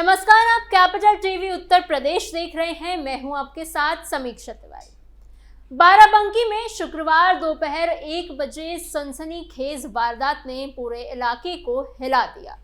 नमस्कार, आप capital TV Uttar Pradesh देख रहे हैं। मैं हूं आपके साथ समीक्षा तिवारी। बाराबंकी में शुक्रवार दोपहर 1 बजे सनसनीखेज वारदात ने पूरे इलाके को हिला दिया।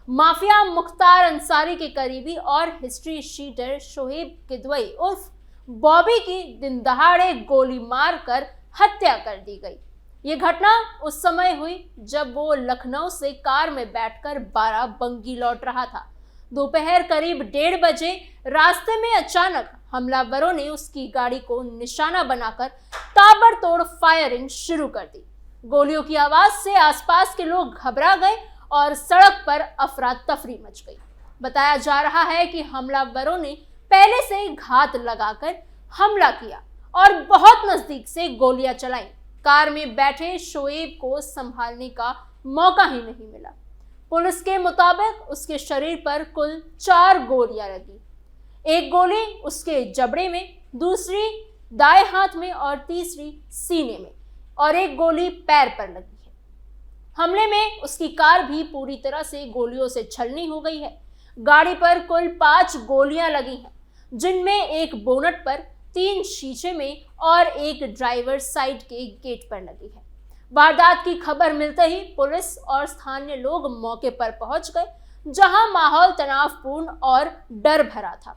माफिया मुख्तार अंसारी के करीबी और हिस्ट्री शीटर शोएब किदवई उर्फ बॉबी की दिन दहाड़े गोली मारकर हत्या कर दी गई। ये घटना उस समय हुई जब वो लखनऊ से कार में बैठकर बाराबंकी लौट रहा था। दोपहर करीब 1:30 बजे रास्ते में अचानक हमलावरों ने उसकी गाड़ी को निशाना बनाकर ताबड़तोड़ फायरिंग शुरू कर दी। गोलियों की आवाज से आसपास के लोग घबरा गए और सड़क पर अफरा तफरी मच गई। बताया जा रहा है कि हमलावरों ने पहले से घात लगाकर हमला किया और बहुत नजदीक से गोलियां चलाईं। कार में बैठे शोएब को संभालने का मौका ही नहीं मिला। पुलिस के मुताबिक उसके शरीर पर कुल 4 गोलियां लगी। एक गोली उसके जबड़े में, दूसरी दाएं हाथ में और तीसरी सीने में और एक गोली पैर पर लगी है। हमले में उसकी कार भी पूरी तरह से गोलियों से छलनी हो गई है। गाड़ी पर कुल 5 गोलियां लगी हैं, जिनमें एक बोनट पर, 3 शीशे में और एक ड्राइवर साइड के गेट पर लगी है। वारदात की खबर मिलते ही पुलिस और स्थानीय लोग मौके पर पहुंच गए, जहां माहौल तनावपूर्ण और डर भरा था।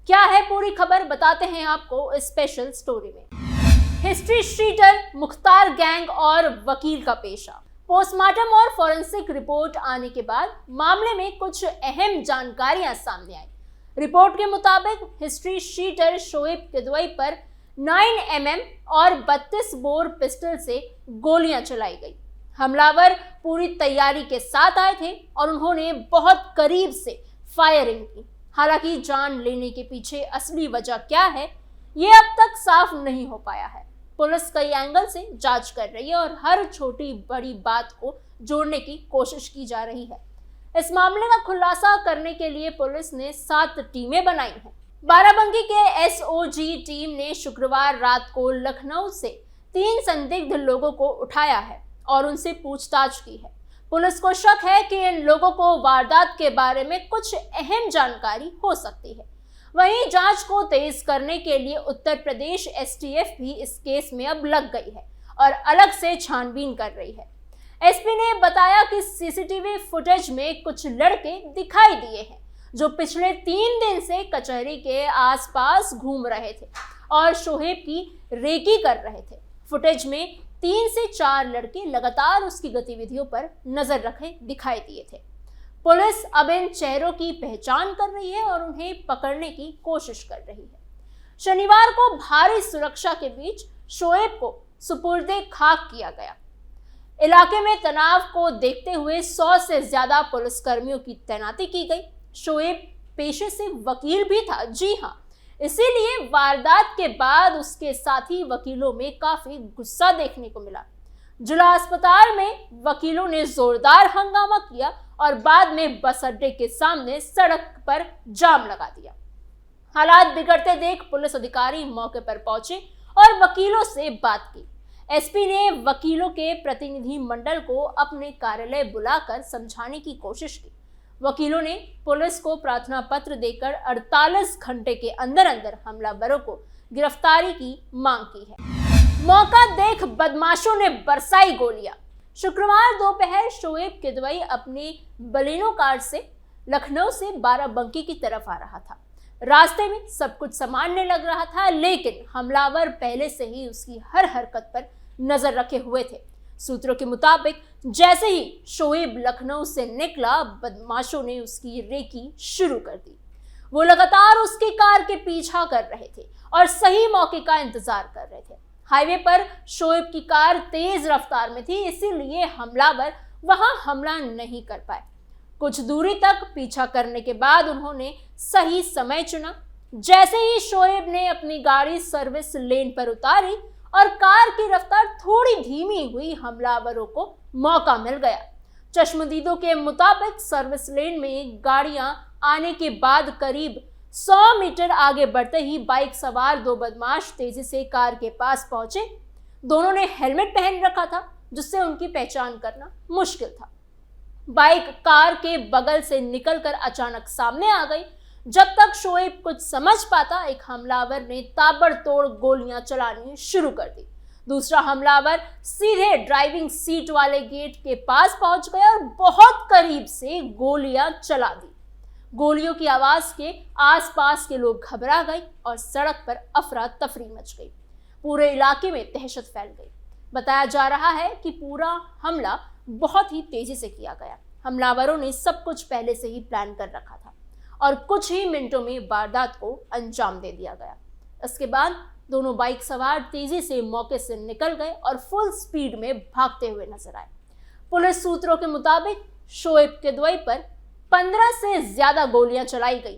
क्या है पूरी खबर, बताते हैं आपको इस स्पेशल स्टोरी में। हिस्ट्री शीटर मुख्तार गैंग और वकील का पेशा। पोस्टमार्टम और फॉरेंसिक रिपोर्ट आने के बाद मामले में कुछ अहम जानकारियां सामने आई। रिपोर्ट के मुताबिक हिस्ट्री शीटर शोएब किदवई पर 9mm और 32 बोर पिस्टल से गोलियां चलाई गई। हमलावर पूरी तैयारी के साथ आए थे और उन्होंने बहुत करीब से फायरिंग की। हालांकि जान लेने के पीछे असली वजह क्या है, ये अब तक साफ नहीं हो पाया है। पुलिस कई एंगल से जांच कर रही है और हर छोटी बड़ी बात को जोड़ने की कोशिश की जा रही है। इस मामले का खुलासा करने के लिए पुलिस ने 7 टीमें बनाई हैं। बाराबंकी के एसओजी टीम ने शुक्रवार रात को लखनऊ से 3 संदिग्ध लोगों को उठाया है और उनसे पूछताछ की है। पुलिस को शक है कि इन लोगों को वारदात के बारे में कुछ अहम जानकारी हो सकती है। वहीं जांच को तेज करने के लिए उत्तर प्रदेश एसटीएफ भी इस केस में अब लग गई है और अलग से छानबीन कर रही है। एसपी ने बताया कि सीसीटीवी फुटेज में कुछ लड़के दिखाई दिए हैं जो पिछले 3 दिन से कचहरी के आसपास घूम रहे थे और शोएब की रेकी कर रहे थे। फुटेज में 3 से 4 लड़के लगातार उसकी गतिविधियों पर नजर रखे दिखाई दिए थे। पुलिस अब इन चेहरों की पहचान कर रही है और उन्हें पकड़ने की कोशिश कर रही है। शनिवार को भारी सुरक्षा के बीच शोएब को सुपुर्दे खाक किया गया। इलाके में तनाव को देखते हुए 100 से ज्यादा पुलिसकर्मियों की तैनाती की गई। शोएब पेशे से वकील भी था, जी हाँ, इसीलिए वारदात के बाद उसके साथी वकीलों में काफी गुस्सा देखने को मिला। जिला अस्पताल में वकीलों ने जोरदार हंगामा किया और बाद में बस अड्डे के सामने सड़क पर जाम लगा दिया। हालात बिगड़ते देख पुलिस अधिकारी मौके पर पहुंचे और वकीलों से बात की। एसपी ने वकीलों के प्रतिनिधि मंडल को अपने कार्यालय बुलाकर समझाने की कोशिश की। वकीलों ने पुलिस को प्रार्थना पत्र देकर 48 घंटे के अंदर अंदर हमलावरों को गिरफ्तारी की मांग की है। मौका देख बदमाशों ने बरसाई गोलियां। शुक्रवार दोपहर शोएब किदवई अपने बलेनो कार से लखनऊ से बाराबंकी की तरफ आ रहा था। रास्ते में सब कुछ सामान्य लग रहा था, लेकिन हमलावर पहले से ही उसकी हर हरकत पर नजर रखे हुए थे। सूत्रों के मुताबिक जैसे ही शोएब लखनऊ से निकला, बदमाशों ने उसकी रेकी शुरू कर दी। वो लगातार उसकी कार के पीछा कर रहे थे और सही मौके का इंतजार कर रहे थे। हाईवे पर शोएब की कार तेज रफ्तार में थी, इसीलिए हमलावर वहां हमला नहीं कर पाए। कुछ दूरी तक पीछा करने के बाद उन्होंने सही समय चुना। जैसे ही शोएब ने अपनी गाड़ी सर्विस लेन पर उतारी और कार की रफ्तार थोड़ी धीमी हुई, हमलावरों को मौका मिल गया। चश्मदीदों के मुताबिक सर्विस लेन में गाड़ियां आने के बाद करीब 100 मीटर आगे बढ़ते ही बाइक सवार 2 बदमाश तेजी से कार के पास पहुंचे। दोनों ने हेलमेट पहन रखा था, जिससे उनकी पहचान करना मुश्किल था। बाइक कार के बगल से निकलकर अचानक सामने आ गई। जब तक शोएब कुछ समझ पाता, एक हमलावर ने ताबड़तोड़ गोलियां चलानी शुरू कर दी। दूसरा हमलावर सीधे ड्राइविंग सीट वाले गेट के पास पहुंच गया और बहुत करीब से गोलियां चला दी। गोलियों की आवाज के आसपास के लोग घबरा गए और सड़क पर अफरा तफरी मच गई। पूरे इलाके में दहशत फैल गई। बताया जा रहा है कि पूरा हमला बहुत ही तेजी से किया गया। हमलावरों ने सब कुछ पहले से ही प्लान कर रखा था और कुछ ही मिनटों में वारदात को अंजाम दे दिया गया। इसके बाद दोनों बाइक सवार तेजी से मौके से निकल गए और फुल स्पीड में भागते हुए नजर आए। पुलिस सूत्रों के मुताबिक शोएब किदवई पर 15 से ज्यादा गोलियां चलाई गई।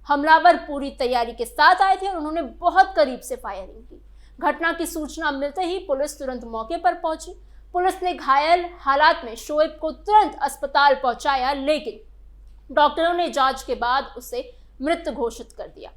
हमलावर पूरी तैयारी के साथ आए थे और उन्होंने बहुत करीब से फायरिंग की। घटना की सूचना मिलते ही पुलिस तुरंत मौके पर पहुंची। पुलिस ने घायल हालात में शोएब को तुरंत अस्पताल पहुंचाया, लेकिन डॉक्टरों ने जांच के बाद उसे मृत घोषित कर दिया।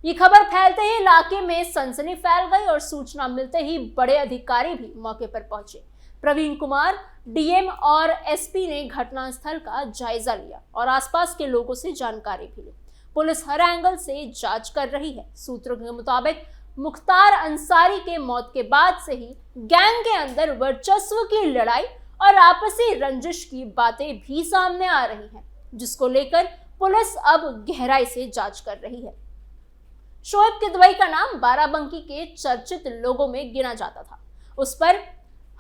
ये खबर फैलते ही इलाके में सनसनी फैल गई और सूचना मिलते ही बड़े अधिकारी भी मौके पर पहुंचे। प्रवीण कुमार, डीएम और एसपी ने घटनास्थल का जायजा लिया और आसपास के लोगों से जानकारी भी ली। पुलिस हर एंगल से जांच कर रही है। सूत्रों के मुताबिक मुख्तार अंसारी के मौत के बाद से ही गैंग के अंदर वर्चस्व की लड़ाई और आपसी रंजिश की बातें भी सामने आ रही हैं, जिसको लेकर पुलिस अब गहराई से जांच कर रही है। शोएब किदवई का नाम बाराबंकी के चर्चित लोगों में गिना जाता था। उस पर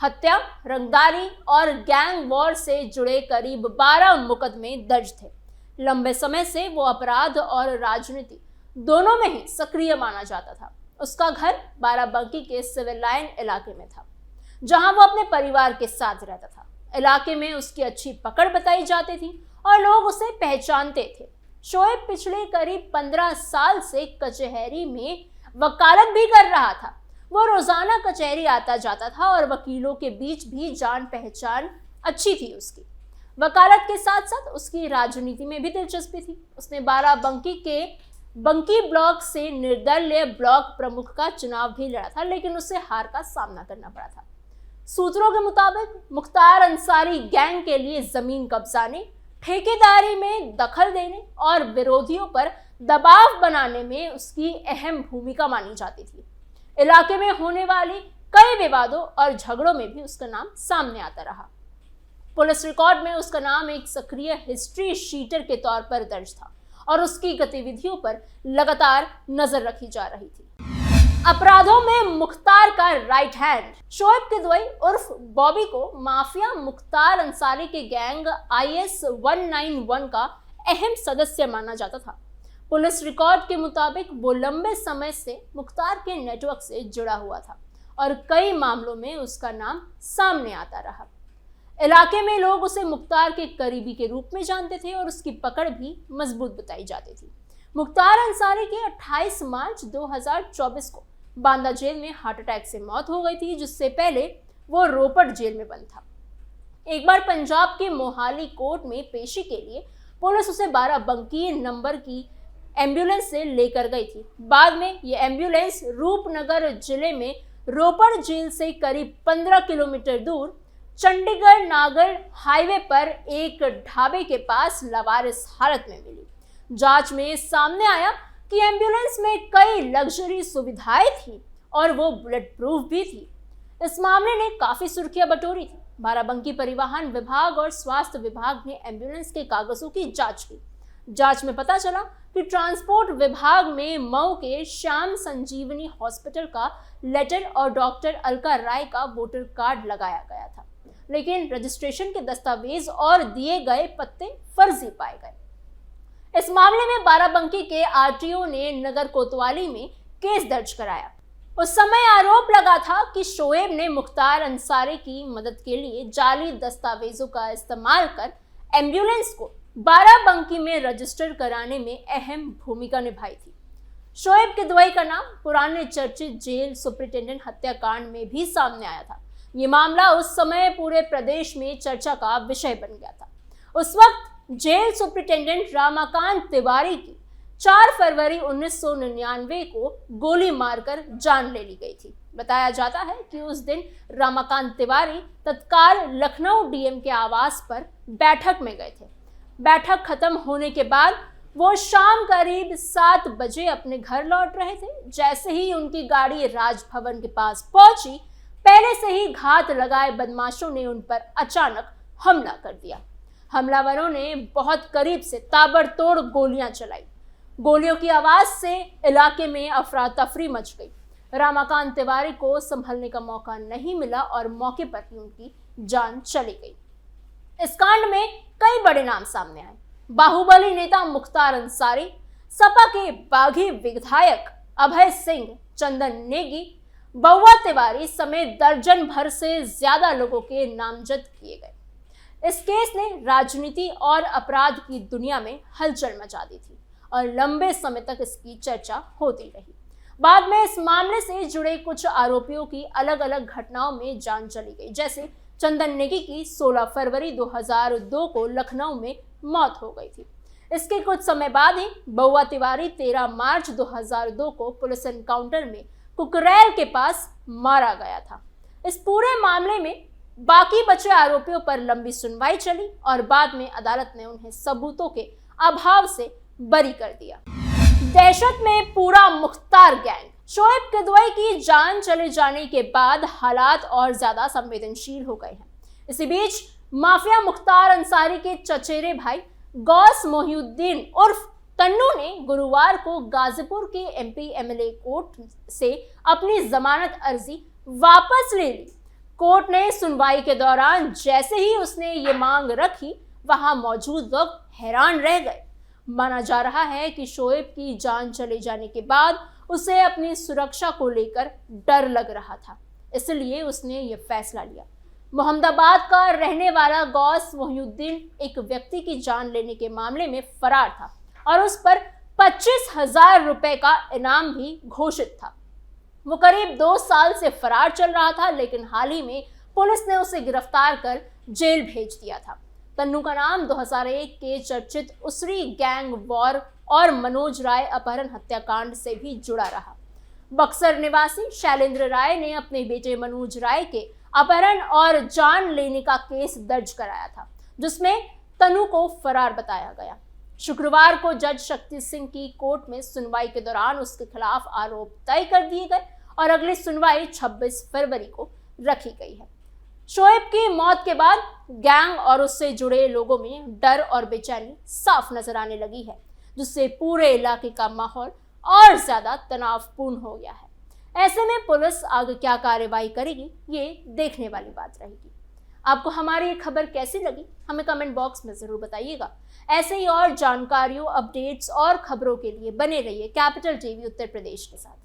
हत्या, रंगदारी और गैंग वॉर से जुड़े करीब 12 मुकदमे दर्ज थे। लंबे समय से वो अपराध और राजनीति दोनों में ही सक्रिय माना जाता था। उसका घर बाराबंकी के सिविल लाइन इलाके में था, जहां वो अपने परिवार के साथ रहता था। इलाके में उसकी अच्छी पकड़ बताई जाती थी और लोग उसे पहचानते थे। शोएब पिछले करीब 15 साल से कचहरी में वकालत भी कर रहा था। वो रोजाना कचहरी आता जाता था और वकीलों के बीच भी जान पहचान अच्छी थी उसकी। वकालत के साथ साथ उसकी राजनीति में भी दिलचस्पी थी। उसने बाराबंकी के बंकी ब्लॉक से निर्दलीय ब्लॉक प्रमुख का चुनाव भी लड़ा था, लेकिन उसे हार का सामना करना पड़ा था। सूत्रों के मुताबिक मुख्तार अंसारी गैंग के लिए जमीन कब्जाने, ठेकेदारी में दखल देने और विरोधियों पर दबाव बनाने में उसकी अहम भूमिका मानी जाती थी। इलाके में होने वाली कई विवादों और झगड़ों में भी उसका नाम सामने आता रहा। पुलिस रिकॉर्ड में उसका नाम एक सक्रिय हिस्ट्री शीटर के तौर पर दर्ज था और उसकी गतिविधियों पर लगातार नजर रखी जा रही थी। अपराधों में मुख्तार का राइट हैंड शोएब किदवई उर्फ बॉबी को माफिया मुख्तार अंसारी के गैंग IS 191 का अहम सदस्य माना जाता था। पुलिस रिकॉर्ड के मुताबिक वो लंबे समय से मुख्तार के नेटवर्क से जुड़ा हुआ था और कई मामलों में उसका नाम सामने आता रहा। इलाके में लोग उसे मुख्तार के करीबी के रूप में जानते थे और उसकी पकड़ भी मजबूत बताई जाती थी। मुख्तार अंसारी की 28 मार्च 2024 को बांदा जेल में हार्ट अटैक से मौत हो गई थी, जिससे पहले वो रोपड़ जेल में बंद था। एक बार पंजाब के मोहाली कोर्ट में पेशी के लिए पुलिस उसे बाराबंकी नंबर की एम्बुलेंस से लेकर गई थी। बाद में ये एम्बुलेंस रूपनगर जिले में रोपड़ जेल से करीब 15 किलोमीटर दूर चंडीगढ़ नागढ़ हाईवे पर एक ढाबे के पास लवारिस हालत में मिली। जांच में सामने आया कि एम्बुलेंस में कई लग्जरी सुविधाएं थी और वो बुलेट प्रूफ भी थी। इस मामले ने काफी सुर्खियां बटोरी थी। बाराबंकी परिवहन विभाग और स्वास्थ्य विभाग ने एम्बुलेंस के कागजों की जांच की। जांच में पता चला कि ट्रांसपोर्ट विभाग में मऊ के श्याम संजीवनी हॉस्पिटल का लेटर और डॉक्टर अलका राय का वोटर कार्ड लगाया गया था, लेकिन रजिस्ट्रेशन के दस्तावेज और दिए गए पत्ते फर्जी पाए गए। इस मामले में बाराबंकी के आरटीओ ने नगर कोतवाली में केस दर्ज कराया। उस समय आरोप लगा था कि शोएब ने मुख्तार अंसारी की मदद के लिए जाली दस्तावेजों का इस्तेमाल कर एम्बुलेंस को बाराबंकी में रजिस्टर कराने में अहम भूमिका निभाई थी। शोएब किदवई का नाम पुराने चर्चित जेल सुपरिटेंडेंट हत्याकांड में भी सामने आया था। ये मामला उस समय पूरे प्रदेश में चर्चा का विषय बन गया था। उस वक्त जेल सुपरिटेंडेंट रामाकांत तिवारी की 4 फरवरी 1999 को गोली मारकर जान ले ली गई थी। बताया जाता है कि उस दिन रामाकांत तिवारी तत्काल लखनऊ डीएम के आवास पर बैठक में गए थे। बैठक खत्म होने के बाद वो शाम करीब 7 बजे अपने घर लौट रहे थे। जैसे ही उनकी गाड़ी राजभवन के पास पहुंची, पहले से ही घात लगाए बदमाशों ने उन पर अचानक हमला कर दिया। हमलावरों ने बहुत करीब से ताबड़तोड़ गोलियां चलाई। गोलियों की आवाज से इलाके में अफरा तफरी मच गई। रमाकांत तिवारी को संभलने का मौका नहीं मिला और मौके पर ही उनकी जान चली गई। इस कांड में कई बड़े नाम सामने आए। बाहुबली नेता मुख्तार अंसारी, सपा के बागी विधायक अभय सिंह, चंदन नेगी, बउआ तिवारी समेत दर्जन भर से ज्यादा लोगों के नामजद किए गए। इस केस ने राजनीति और अपराध की दुनिया में हलचल मचा दी थी और लंबे समय तक इसकी चर्चा होती रही। बाद में इस मामले से जुड़े कुछ आरोपियों की अलग अलग घटनाओं में जान चली गई। जैसे चंदन नेगी की 16 फरवरी 2002 को लखनऊ में मौत हो गई थी। इसके कुछ समय बाद ही बउआ तिवारी 13 मार्च 2002 को पुलिस एनकाउंटर में कुकरैल के पास मारा गया था। इस पूरे मामले में बाकी बचे आरोपियों पर लंबी सुनवाई चली और बाद में अदालत ने उन्हें सबूतों के अभाव से बरी कर दिया। दहशत में पूरा मुख्तार गैंग। शोएब किदवई की जान चले जाने के बाद हालात और ज्यादा संवेदनशील हो गए हैं। इसी बीच माफिया मुख्तार अंसारी के चचेरे भाई गौस मोहिउद्दीन उर्फ तन्नू ने गुरुवार को गाजीपुर के एमपी एमएलए कोर्ट से अपनी जमानत अर्जी वापस ले ली। कोर्ट ने सुनवाई के दौरान जैसे ही उसने ये मांग रखी, वहां मौजूद लोग हैरान रह गए। माना जा रहा है कि शोएब की जान चले जाने के बाद उसे अपनी सुरक्षा को लेकर डर लग रहा था, इसलिए उसने ये फैसला लिया। मोहम्मदाबाद का रहने वाला गौस मोहिउद्दीन एक व्यक्ति की जान लेने के मामले में फरार था और उस पर 25,000 रुपए का इनाम भी घोषित था। वो करीब 2 साल से फरार चल रहा था, लेकिन हाल ही में पुलिस ने उसे गिरफ्तार कर जेल भेज दिया था। तन्नू का नाम 2001 के चर्चित उसरी गैंग वॉर और मनोज राय अपहरण हत्याकांड से भी जुड़ा रहा। बक्सर निवासी शैलेंद्र राय ने अपने बेटे मनोज राय के अपहरण और जान लेने का केस दर्ज कराया था, जिसमें तन्नू को फरार बताया गया। शुक्रवार को जज शक्ति सिंह की कोर्ट में सुनवाई के दौरान उसके खिलाफ आरोप तय कर दिए गए और अगली सुनवाई 26 फरवरी को रखी गई है। शोएब की मौत के बाद गैंग और उससे जुड़े लोगों में डर और बेचैनी साफ नजर आने लगी है, जिससे पूरे इलाके का माहौल और ज्यादा तनावपूर्ण हो गया है। ऐसे में पुलिस आगे क्या कार्रवाई करेगी, ये देखने वाली बात रहेगी। आपको हमारी ये खबर कैसी लगी, हमें कमेंट बॉक्स में जरूर बताइएगा। ऐसे ही और जानकारियों, अपडेट्स और खबरों के लिए बने रहिए कैपिटल टीवी उत्तर प्रदेश के साथ।